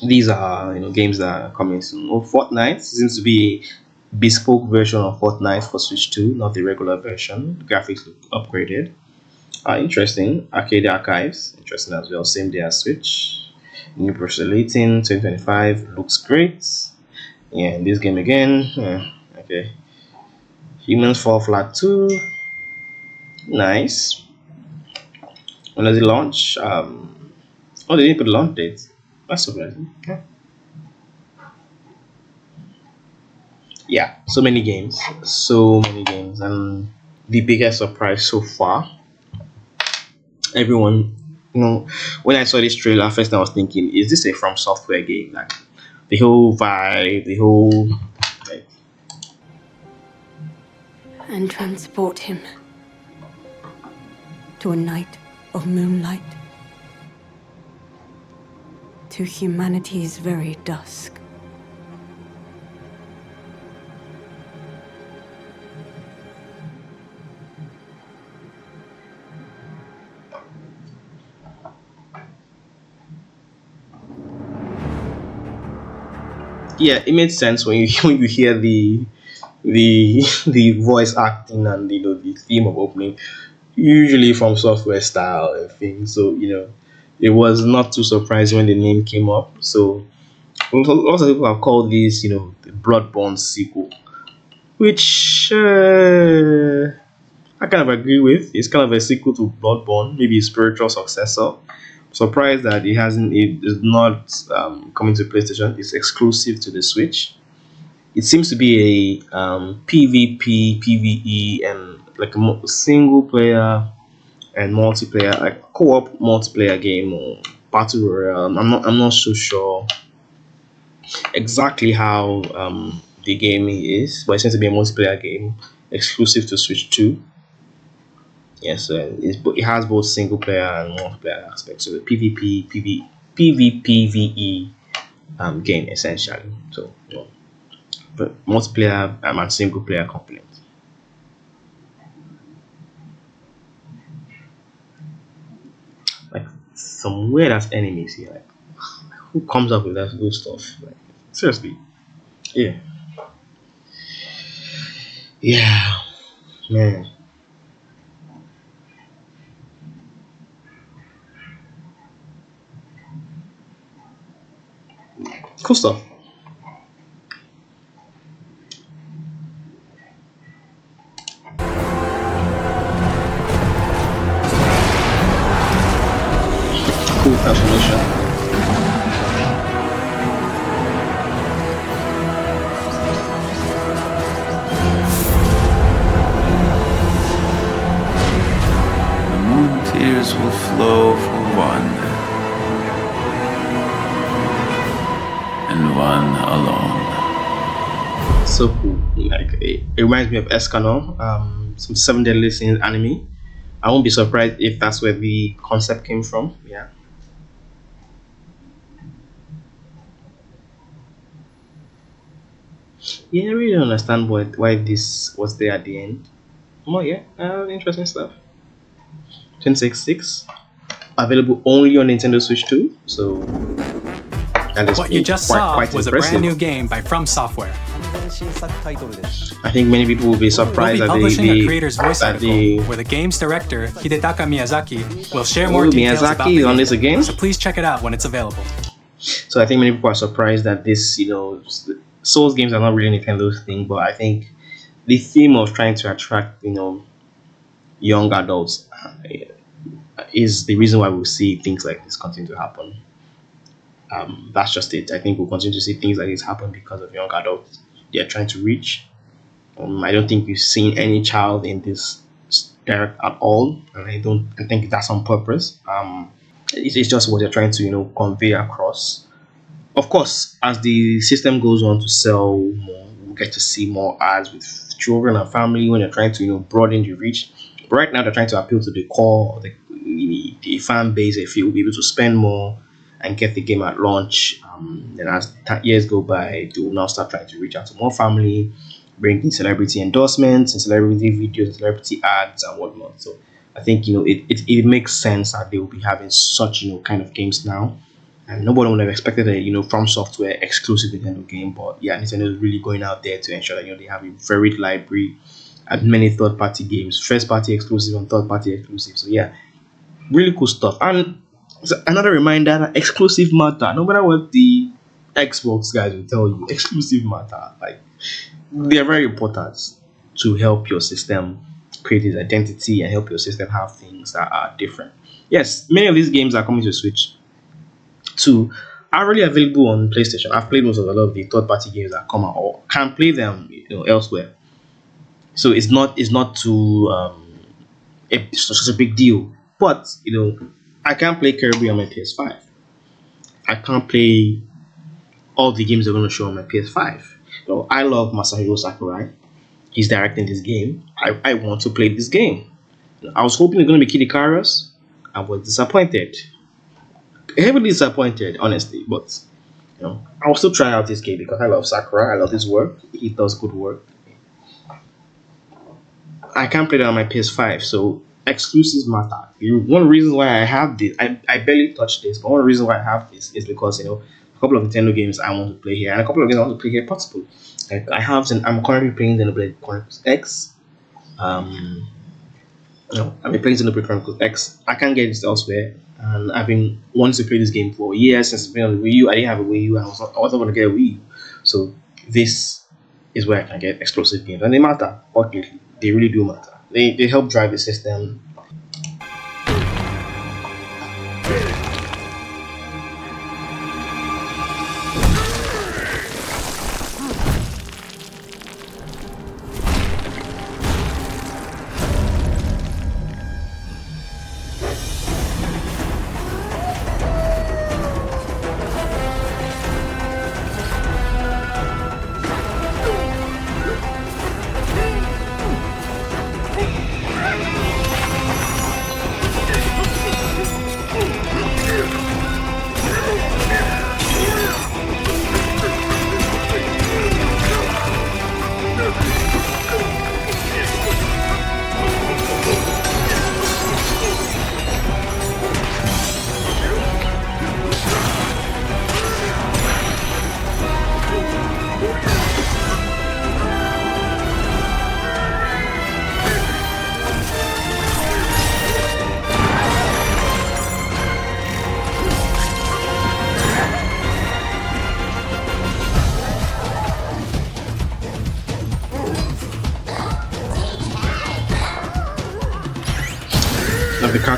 These are games that are coming soon. Fortnite seems to be a bespoke version of Fortnite for Switch 2, not the regular version. The graphics look upgraded. Interesting. Arcade Archives, interesting as well. Same day as Switch. New Processor 2025 looks great. And this game again. Okay. Humans Fall Flat 2. Nice. When does it launch? They didn't put a launch date. That's surprising. Okay. So many games, and the biggest surprise so far. Everyone, when I saw this trailer, first I was thinking, is this a From Software game? Like the whole vibe, And transport him to a night of moonlight, to humanity's very dusk. It made sense when you hear the voice acting and the theme of opening, usually From Software style and things. So it was not too surprising when the name came up. So lots of people have called this the Bloodborne sequel, which I kind of agree with. It's kind of a sequel to Bloodborne, maybe a spiritual successor. Surprised that it is not coming to PlayStation. It's exclusive to the Switch. It seems to be a PvP, PvE, and like a single player and multiplayer, like co-op multiplayer game or battle royale. I'm not so sure exactly how the game is, but it seems to be a multiplayer game exclusive to Switch 2. Yes, it has both single player and multiplayer aspects. So the PvPvE game essentially. So but multiplayer and single player component. Like some weird ass enemies here. Like who comes up with that good stuff? Like seriously, yeah, man. Cool stuff. cool transformation. The moon tears will flow for one, and one alone. So cool. Like it reminds me of Escanor, some Seven Deadly Sins anime. I won't be surprised if that's where the concept came from. Yeah. Yeah, I really don't understand why this was there at the end. Oh yeah, interesting stuff. 266, available only on Nintendo Switch 2. So that is What you just quite, saw quite was impressive. a brand new game by From Software. I think many people will be We'll surprised be that publishing they a creator's voice that article they where the game's director, Hidetaka Miyazaki, will share more Oh, details about Miyazaki the on game. this again. So please check it out when it's available. So I think many people are surprised that this, Souls games are not really Nintendo's thing, but I think the theme of trying to attract, young adults is the reason why we'll see things like this continue to happen. That's just it. I think we'll continue to see things like this happen because of young adults they're trying to reach. I don't think you've seen any child in this direct at all, and I think that's on purpose. It's just what they're trying to convey across. Of course, as the system goes on to sell more, we'll get to see more ads with children and family when they're trying to broaden the reach. But right now, they're trying to appeal to the core, the fan base. If you'll be able to spend more and get the game at launch, then as years go by, they will now start trying to reach out to more family, bring in celebrity endorsements and celebrity videos, and celebrity ads and whatnot. So I think it makes sense that they will be having such kind of games now. And nobody would have expected a From Software exclusive Nintendo game, but yeah, Nintendo is really going out there to ensure that they have a varied library and many third-party games, first-party exclusive and third-party exclusive. So yeah, really cool stuff. And another reminder that exclusive matter. No matter what the Xbox guys will tell you, exclusive matter. Like they are very important to help your system create its identity and help your system have things that are different. Yes, many of these games are coming to Switch 2 are already available on PlayStation. I've played most of a lot of the third-party games that come out or can play them elsewhere. So it's not too it's such a big deal. But I can't play Kirby on my PS5. I can't play all the games they're going to show on my PS5. I love Masahiro Sakurai. He's directing this game. I want to play this game. I was hoping it's going to be Kid Icarus. I was disappointed. Heavily disappointed, honestly. But I will still try out this game because I love Sakurai. I love his work. He does good work. I can't play that on my PS5, so exclusives matter. One of the reasons why I have this, I barely touched this, but one of the reasons why I have this is because a couple of Nintendo games I want to play here, and a couple of games I want to play here portable. Like I'm currently playing Xenoblade Chronicles X. I've been playing Xenoblade Chronicles X. I can't get this elsewhere, and I've been wanting to play this game for years since it's been on the Wii U. I didn't have a Wii U, and I wasn't going to get a Wii U. So this is where I can get exclusive games, and they matter. Fortunately, they really do matter. They help drive the system.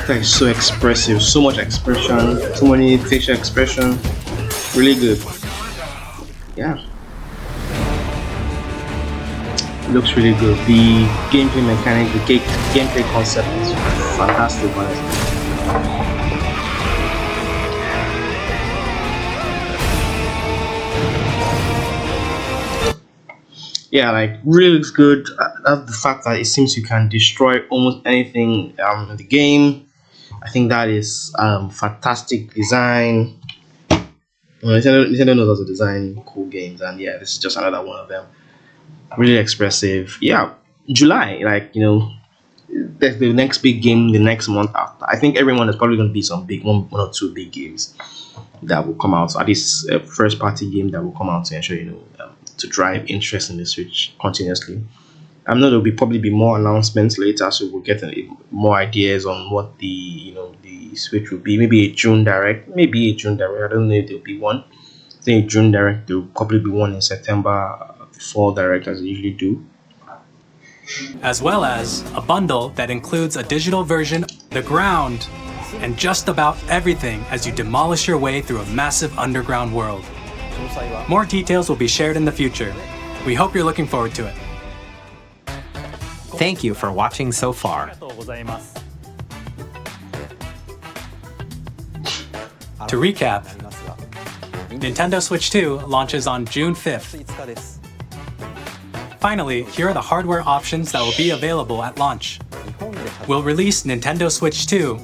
character is so expressive, so much expression, so many facial expression. Really good. Yeah. It looks really good. The gameplay mechanic, the gameplay concept is fantastic, honestly. Yeah, like really looks good. That's the fact that it seems you can destroy almost anything in the game. I think that is fantastic design. Nintendo knows how to design cool games, and yeah, this is just another one of them. Really expressive. Yeah, July, like that's the next big game the next month after. I think everyone is probably going to be some big one or two big games that will come out. So at least a first party game that will come out to ensure to drive interest in the Switch continuously. I'm know there'll be probably be more announcements later, so we'll get more ideas on what the Switch will be. Maybe a June direct, I don't know if there'll be one. I think a June direct. There'll probably be one in September, fall direct as they usually do. As well as a bundle that includes a digital version of the ground and just about everything as you demolish your way through a massive underground world. More details will be shared in the future. We hope you're looking forward to it. Thank you for watching so far. To recap, Nintendo Switch 2 launches on June 5th. Finally, here are the hardware options that will be available at launch. We'll release Nintendo Switch 2,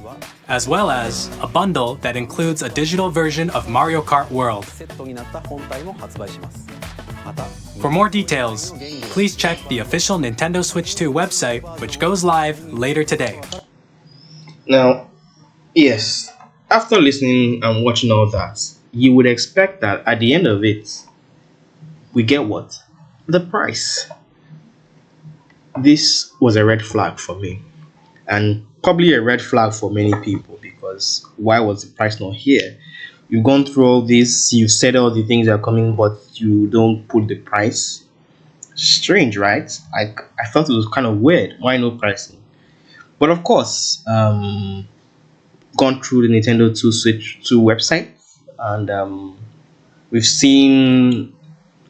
as well as a bundle that includes a digital version of Mario Kart World. For more details, please check the official Nintendo Switch 2 website, which goes live later today. Now, yes, after listening and watching all that, you would expect that at the end of it, we get what? The price. This was a red flag for me, and probably a red flag for many people, because why was the price not here? You've gone through all this, you've said all the things that are coming, but you don't put the price. Strange, right? I thought it was kind of weird. Why no pricing? But of course, gone through the Nintendo 2 Switch 2 website, and we've seen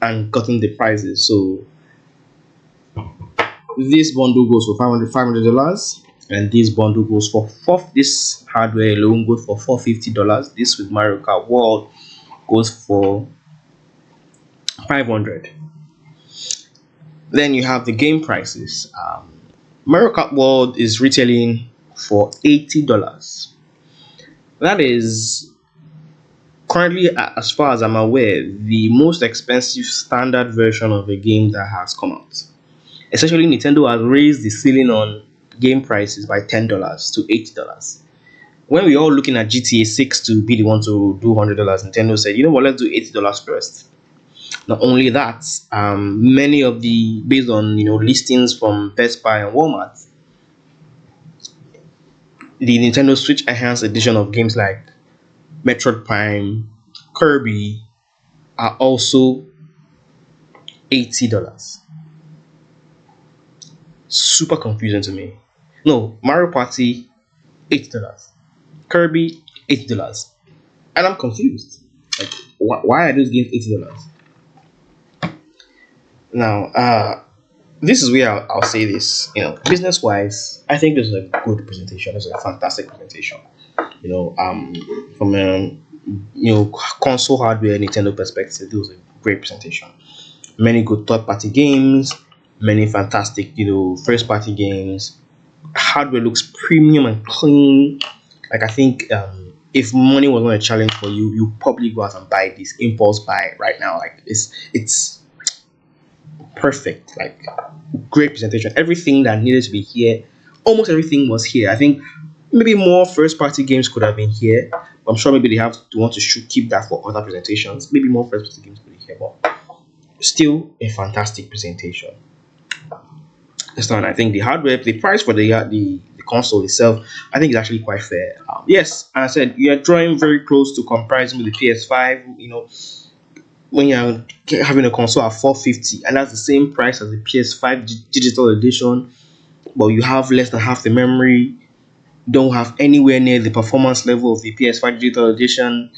and gotten the prices. So this bundle goes for $500, and this bundle goes for this hardware alone goes for $450. This with Mario Kart World goes for $500. Then you have the game prices. Mario Kart World is retailing for $80. That is currently, as far as I'm aware, the most expensive standard version of a game that has come out. Essentially, Nintendo has raised the ceiling on game prices by $10 to $80. When we were all looking at GTA 6 to be the one to do $100, Nintendo said, you know what, let's do $80 first. Not only that, many of the, based on listings from Best Buy and Walmart, the Nintendo Switch Enhanced Edition of games like Metroid Prime, Kirby are also $80. Super confusing to me. No, Mario Party, $80. Kirby, $80. And I'm confused. Like, why are those games $80? Now, this is where I'll say this. Business wise, I think this is a good presentation. This is a fantastic presentation. From a console hardware Nintendo perspective, this was a great presentation. Many good third party games, many fantastic first party games. Hardware looks premium and clean. Like, I think if money was not a challenge for you, you probably go out and buy this impulse buy right now. Like, it's perfect. Like, great presentation. Everything that needed to be here, almost everything was here. I think maybe more first party games could have been here. I'm sure maybe they have to want to keep that for other presentations. Maybe more first party games could be here, but still a fantastic presentation. This time, I think the hardware, the price for the console itself, I think is actually quite fair. Yes, as I said, you're drawing very close to comparison with the PS5. When you're having a console at $450, and that's the same price as the PS5 digital edition, but you have less than half the memory. don't have anywhere near the performance level of the PS5 Digital Edition.